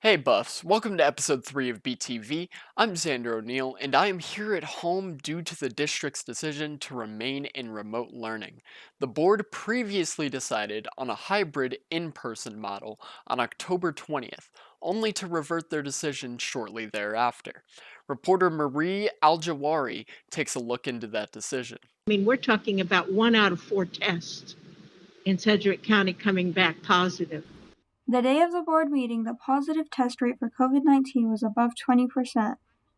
Hey Buffs, welcome to episode 3 of BTV. I'm Xander O'Neill, and I am here at home due to the district's decision to remain in remote learning. The board previously decided on a hybrid in-person model on October 20th, only to revert their decision shortly thereafter. Reporter Marie Aljawari takes a look into that decision. We're talking about 1 out of 4 tests in Sedgwick County coming back positive. The day of the board meeting, the positive test rate for COVID-19 was above 20%.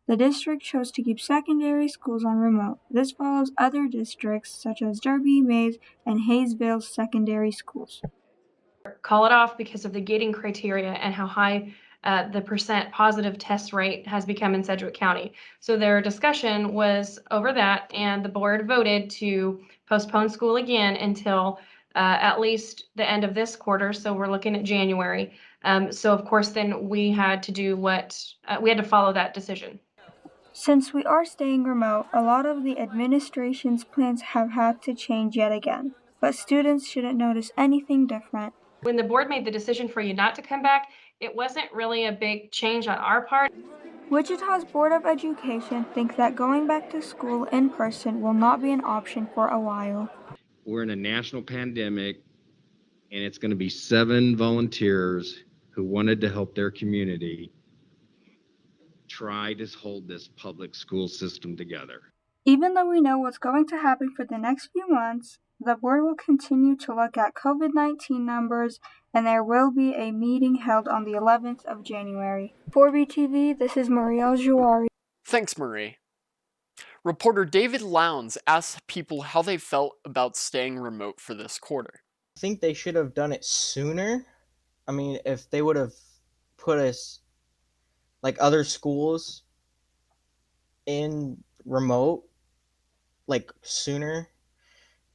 The district chose to keep secondary schools on remote. This follows other districts such as Derby, Mays, and Hayesville's secondary schools. Call it off because of the gating criteria and how high the percent positive test rate has become in Sedgwick County. So their discussion was over that, and the board voted to postpone school again until at least the end of this quarter. So we're looking at January. So of course, then we had to do we had to follow that decision. Since we are staying remote, a lot of the administration's plans have had to change yet again. But students shouldn't notice anything different. When the board made the decision for you not to come back, it wasn't really a big change on our part. Wichita's Board of Education thinks that going back to school in person will not be an option for a while. We're in a national pandemic, and it's going to be 7 volunteers who wanted to help their community try to hold this public school system together. Even though we know what's going to happen for the next few months, the board will continue to look at COVID-19 numbers, and there will be a meeting held on the 11th of January. For BTV, this is Marie Aljawari. Thanks, Marie. Reporter David Lowndes asked people how they felt about staying remote for this quarter. I think they should have done it sooner. If they would have put us, like other schools, in remote, sooner,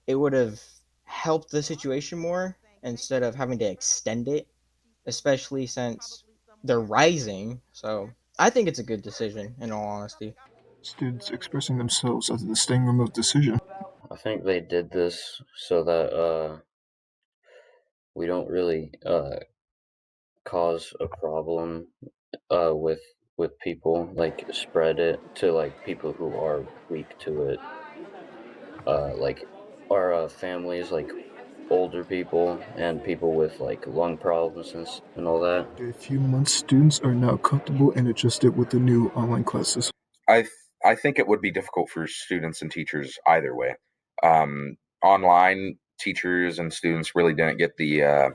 it would have helped the situation more instead of having to extend it, especially since they're rising. So I think it's a good decision, in all honesty. Students expressing themselves as the staying remote decision. I think they did this so that we don't really cause a problem with people, like spread it to like people who are weak to it, like our families, like older people and people with like lung problems and all that. In a few months, students are now comfortable and adjusted with the new online classes. I think it would be difficult for students and teachers either way. Online teachers and students really didn't get the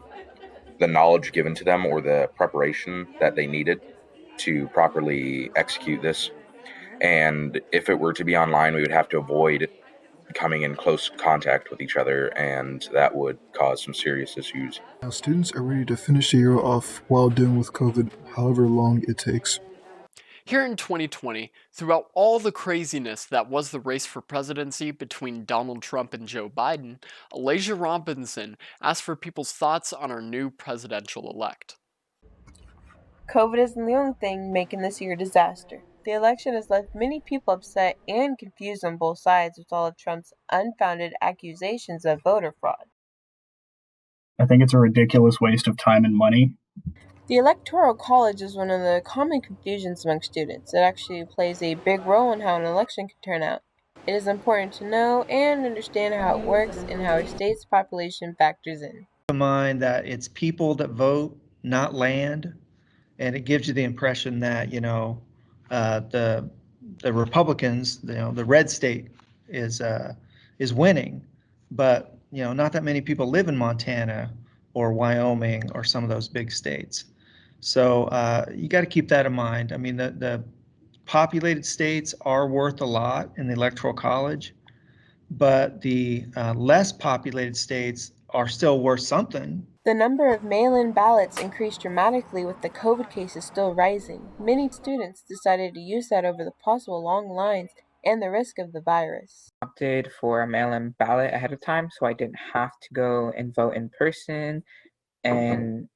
knowledge given to them or the preparation that they needed to properly execute this. And if it were to be online, we would have to avoid coming in close contact with each other, and that would cause some serious issues. Now, students are ready to finish the year off while dealing with COVID, however long it takes. Here in 2020, throughout all the craziness that was the race for presidency between Donald Trump and Joe Biden, Alasia Robinson asked for people's thoughts on our new presidential elect. COVID isn't the only thing making this year a disaster. The election has left many people upset and confused on both sides with all of Trump's unfounded accusations of voter fraud. I think it's a ridiculous waste of time and money. The Electoral College is one of the common confusions among students. It actually plays a big role in how an election can turn out. It is important to know and understand how it works and how a state's population factors in. Keep in mind that it's people that vote, not land, and it gives you the impression that the Republicans, the red state is winning, but not that many people live in Montana or Wyoming or some of those big states. So you got to keep that in mind. The populated states are worth a lot in the Electoral College, but the less populated states are still worth something. The number of mail-in ballots increased dramatically with the COVID cases still rising. Many students decided to use that over the possible long lines and the risk of the virus. I opted for a mail-in ballot ahead of time so I didn't have to go and vote in person and,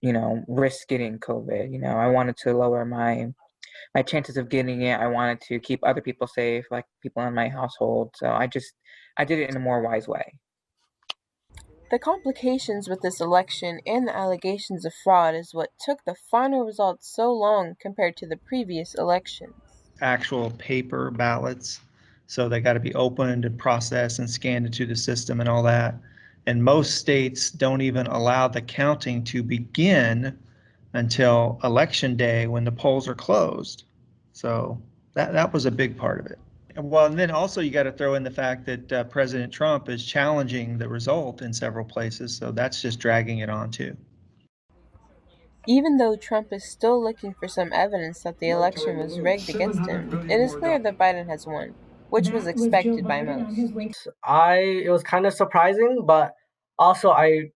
risk getting COVID. I wanted to lower my chances of getting it. I wanted to keep other people safe, like people in my household. So I did it in a more wise way. The complications with this election and the allegations of fraud is what took the final results so long compared to the previous elections. Actual paper ballots, so they got to be opened and processed and scanned into the system and all that. And most states don't even allow the counting to begin until election day when the polls are closed. So that was a big part of it. Well, and then also you got to throw in the fact that President Trump is challenging the result in several places, so that's just dragging it on too. Even though Trump is still looking for some evidence that the election was rigged against him, it is clear that Biden has won, which was expected by most. It was kind of surprising, but also I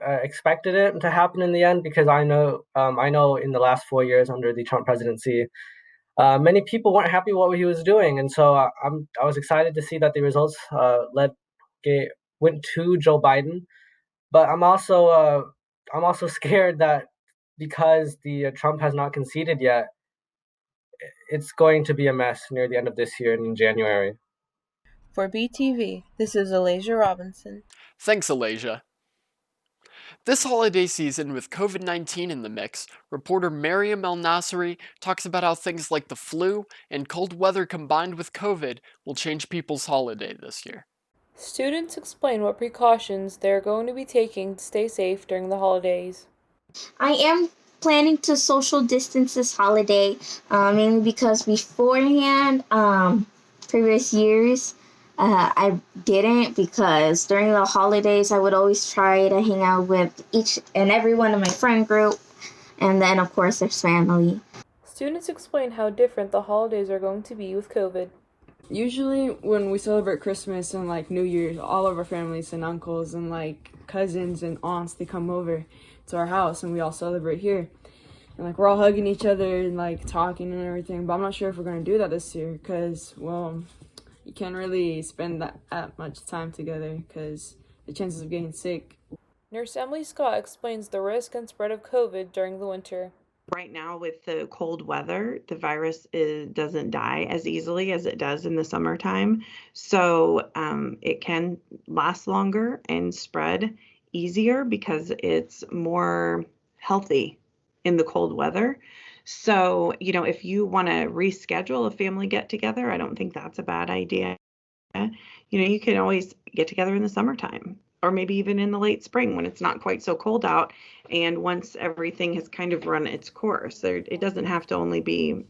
expected it to happen in the end because I know in the last 4 years under the Trump presidency, many people weren't happy with what he was doing, and so I was excited to see that the results went to Joe Biden. But I'm also scared that because the Trump has not conceded yet, it's going to be a mess near the end of this year and in January. For BTV, this is Alasia Robinson. Thanks, Alasia. This holiday season, with COVID-19 in the mix, reporter Mariam El Nasri talks about how things like the flu and cold weather combined with COVID will change people's holiday this year. Students explain what precautions they're going to be taking to stay safe during the holidays. I am planning to social distance this holiday, mainly because beforehand, previous years, I didn't, because during the holidays I would always try to hang out with each and every one of my friend group, and then of course there's family. Students explain how different the holidays are going to be with COVID. Usually when we celebrate Christmas and like New Year's, all of our families and uncles and like cousins and aunts, they come over to our house and we all celebrate here. And like we're all hugging each other and like talking and everything. But I'm not sure if we're going to do that this year because, well, you can't really spend that much time together because the chances of getting sick. Nurse Emily Scott explains the risk and spread of COVID during the winter. Right now, with the cold weather, the virus doesn't die as easily as it does in the summertime. So it can last longer and spread easier because it's more healthy in the cold weather. So, if you want to reschedule a family get together, I don't think that's a bad idea. You can always get together in the summertime, or maybe even in the late spring when it's not quite so cold out. And once everything has kind of run its course, it doesn't have to only be,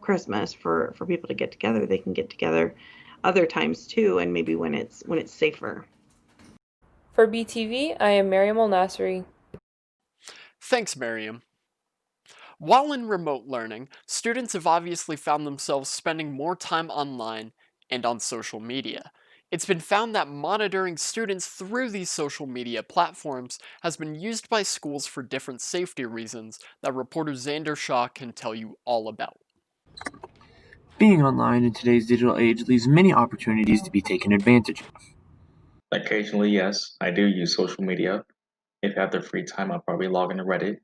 Christmas for people to get together. They can get together other times too, and maybe when it's safer. For BTV, I am Mariam El Nasri. Thanks, Mariam. While in remote learning, students have obviously found themselves spending more time online and on social media. It's been found that monitoring students through these social media platforms has been used by schools for different safety reasons that reporter Xander Shaw can tell you all about. Being online in today's digital age leaves many opportunities to be taken advantage of. Occasionally, yes, I do use social media. If I have the free time, I'll probably log into Reddit.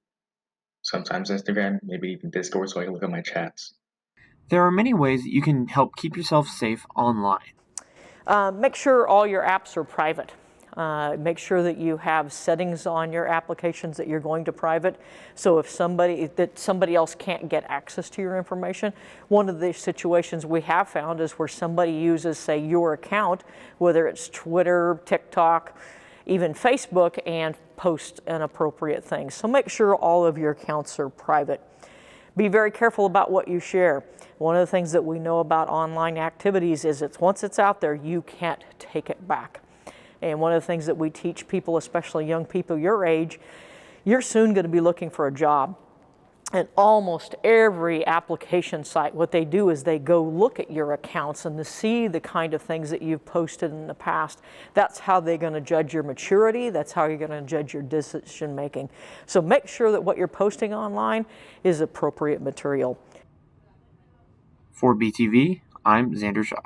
Sometimes Instagram, maybe even Discord so I can look at my chats. There are many ways that you can help keep yourself safe online. Make sure all your apps are private. Make sure that you have settings on your applications that you're going to private. So if somebody else can't get access to your information, one of the situations we have found is where somebody uses, say, your account, whether it's Twitter, TikTok, even Facebook, and post inappropriate things. So make sure all of your accounts are private. Be very careful about what you share. One of the things that we know about online activities is once it's out there, you can't take it back. And one of the things that we teach people, especially young people your age, you're soon going to be looking for a job. And almost every application site, what they do is they go look at your accounts and to see the kind of things that you've posted in the past. That's how they're going to judge your maturity. That's how you're going to judge your decision making. So make sure that what you're posting online is appropriate material. For BTV, I'm Xander Shaw.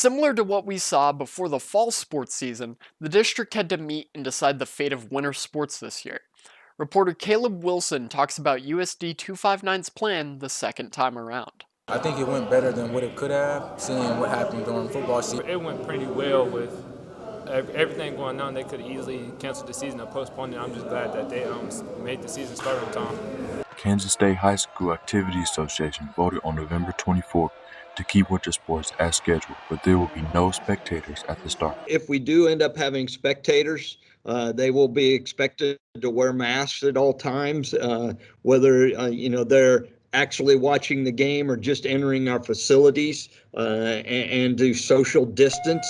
Similar to what we saw before the fall sports season, the district had to meet and decide the fate of winter sports this year. Reporter Caleb Wilson talks about USD 259's plan the second time around. I think it went better than what it could have, seeing what happened during football season. It went pretty well with everything going on. They could easily cancel the season or postpone it. I'm just glad that they made the season start on time. Kansas State High School Activity Association voted on November 24th to keep winter sports as scheduled, but there will be no spectators at the start. If we do end up having spectators, they will be expected to wear masks at all times, whether they're actually watching the game or just entering our facilities, and do social distance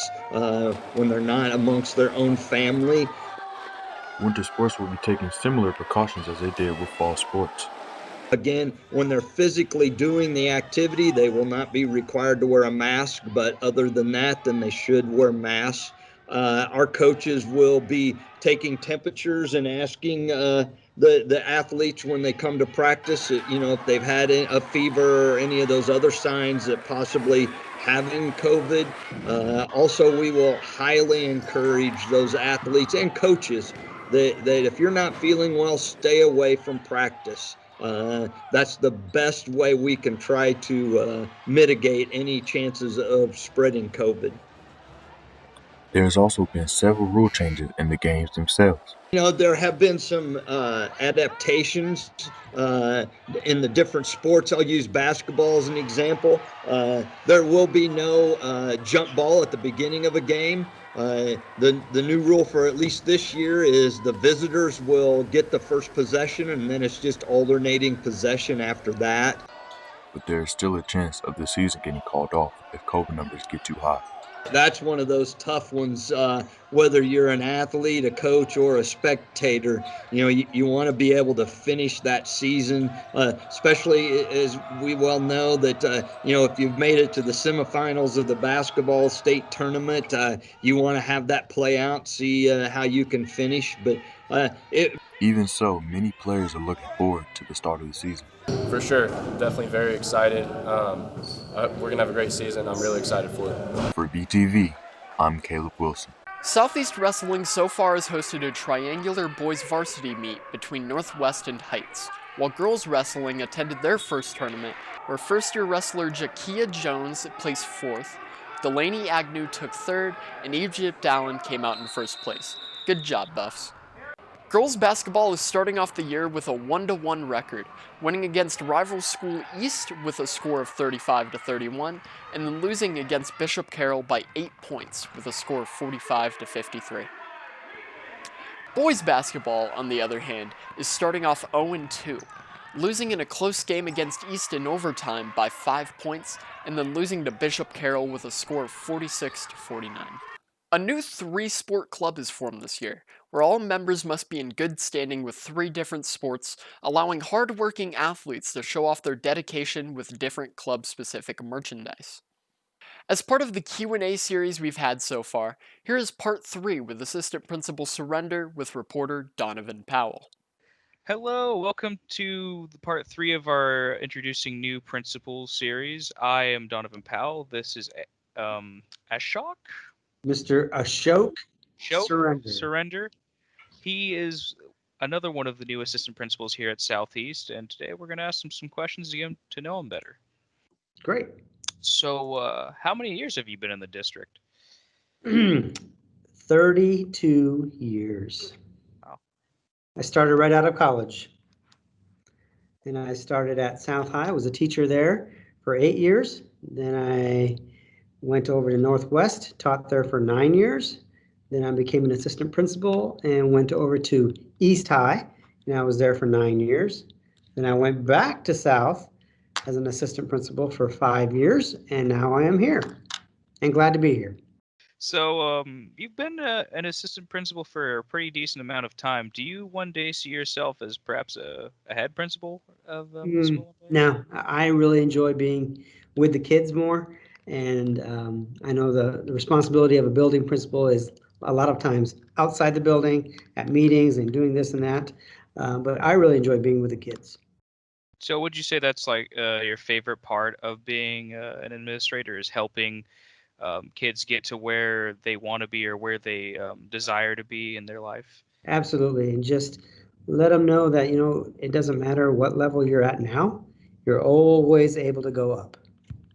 when they're not amongst their own family. Winter sports will be taking similar precautions as they did with fall sports. Again, when they're physically doing the activity, they will not be required to wear a mask, but other than that, then they should wear masks. Our coaches will be taking temperatures and asking the athletes when they come to practice, if they've had a fever or any of those other signs that possibly having COVID. Also, we will highly encourage those athletes and coaches that if you're not feeling well, stay away from practice. That's the best way we can try to mitigate any chances of spreading COVID. There has also been several rule changes in the games themselves. There have been some adaptations in the different sports. I'll use basketball as an example. There will be no jump ball at the beginning of a game. The new rule for at least this year is the visitors will get the first possession, and then it's just alternating possession after that. But there is still a chance of the season getting called off if COVID numbers get too high. That's one of those tough ones, whether you're an athlete, a coach, or a spectator. You want to be able to finish that season, especially as we well know that, if you've made it to the semifinals of the basketball state tournament, you want to have that play out, see how you can finish. But Even so, many players are looking forward to the start of the season. For sure, definitely very excited. We're going to have a great season. I'm really excited for it. For BTV, I'm Caleb Wilson. Southeast Wrestling so far has hosted a triangular boys varsity meet between Northwest and Heights, while girls wrestling attended their first tournament, where first-year wrestler Jakia Jones placed 4th, Delaney Agnew took 3rd, and Egypt Allen came out in 1st place. Good job, Buffs. Girls basketball is starting off the year with a 1-1 record, winning against rival school East with a score of 35-31, and then losing against Bishop Carroll by 8 points with a score of 45-53. Boys basketball, on the other hand, is starting off 0-2, losing in a close game against East in overtime by 5 points, and then losing to Bishop Carroll with a score of 46-49. A new 3-sport club is formed this year, where all members must be in good standing with 3 different sports, allowing hard-working athletes to show off their dedication with different club-specific merchandise. As part of the Q&A series we've had so far, here is part 3 with Assistant Principal Surrender with reporter Donovan Powell. Hello, welcome to the part 3 of our Introducing New Principals series. I am Donovan Powell. This is Ashok? Mr. Ashok Surrender. He is another one of the new assistant principals here at Southeast, and today we're going to ask him some questions to get him to know him better. Great. So, how many years have you been in the district? 32 years. Wow. I started right out of college. And I started at South High. I was a teacher there for 8 years. Then I went over to Northwest, taught there for 9 years. Then I became an assistant principal and went over to East High, and I was there for 9 years. Then I went back to South as an assistant principal for 5 years, and now I am here, and glad to be here. So, you've been an assistant principal for a pretty decent amount of time. Do you one day see yourself as perhaps a head principal of the school? No, I really enjoy being with the kids more. And I know the responsibility of a building principal is a lot of times outside the building, at meetings and doing this and that. But I really enjoy being with the kids. So would you say that's like your favorite part of being an administrator is helping kids get to where they want to be or where they desire to be in their life. Absolutely. And just let them know that, it doesn't matter what level you're at now, you're always able to go up.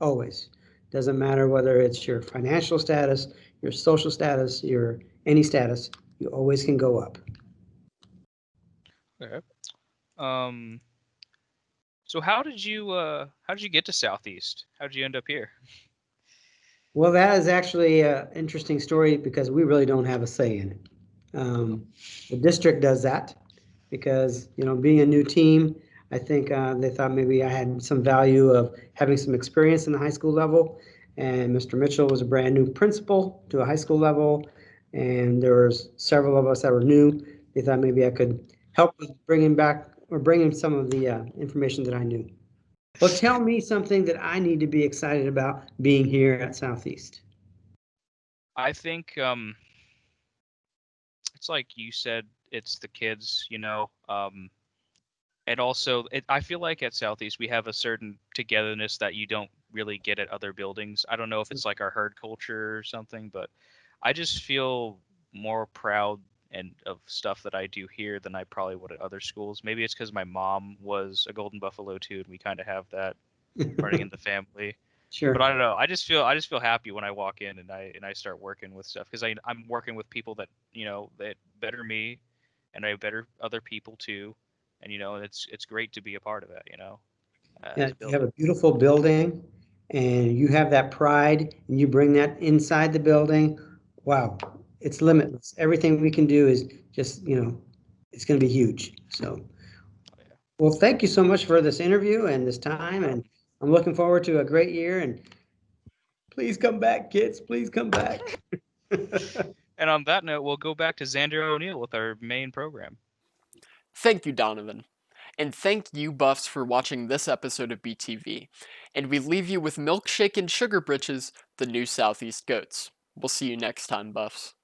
Always. Doesn't matter whether it's your financial status, your social status, your any status, you always can go up. Okay. Um, so how did you get to Southeast? How did you end up here? Well, that is actually an interesting story because we really don't have a say in it. The district does that because, being a new team, I think they thought maybe I had some value of having some experience in the high school level. And Mr. Mitchell was a brand new principal to a high school level. And there was several of us that were new. They thought maybe I could help with bringing back or bringing some of the information that I knew. Well, tell me something that I need to be excited about being here at Southeast. I think it's like you said, it's the kids, and also I feel like at Southeast we have a certain togetherness that you don't really get at other buildings. I don't know if it's like our herd culture or something, but I just feel more proud and of stuff that I do here than I probably would at other schools. Maybe it's because my mom was a Golden Buffalo too, and we kind of have that running in the family. But Sure. I don't know. I just feel happy when I walk in and I start working with stuff because I'm working with people that that better me, and I better other people too, and it's great to be a part of that. Yeah, As a you have building. a beautiful building and you have that pride and you bring that inside the building. Wow, it's limitless. Everything we can do is just, it's going to be huge. So, well, thank you so much for this interview and this time. And I'm looking forward to a great year. And please come back, kids. Please come back. And on that note, we'll go back to Xander O'Neill with our main program. Thank you, Donovan. And thank you, Buffs, for watching this episode of BTV. And we leave you with Milkshake and Sugar Britches, the new Southeast Goats. We'll see you next time, Buffs.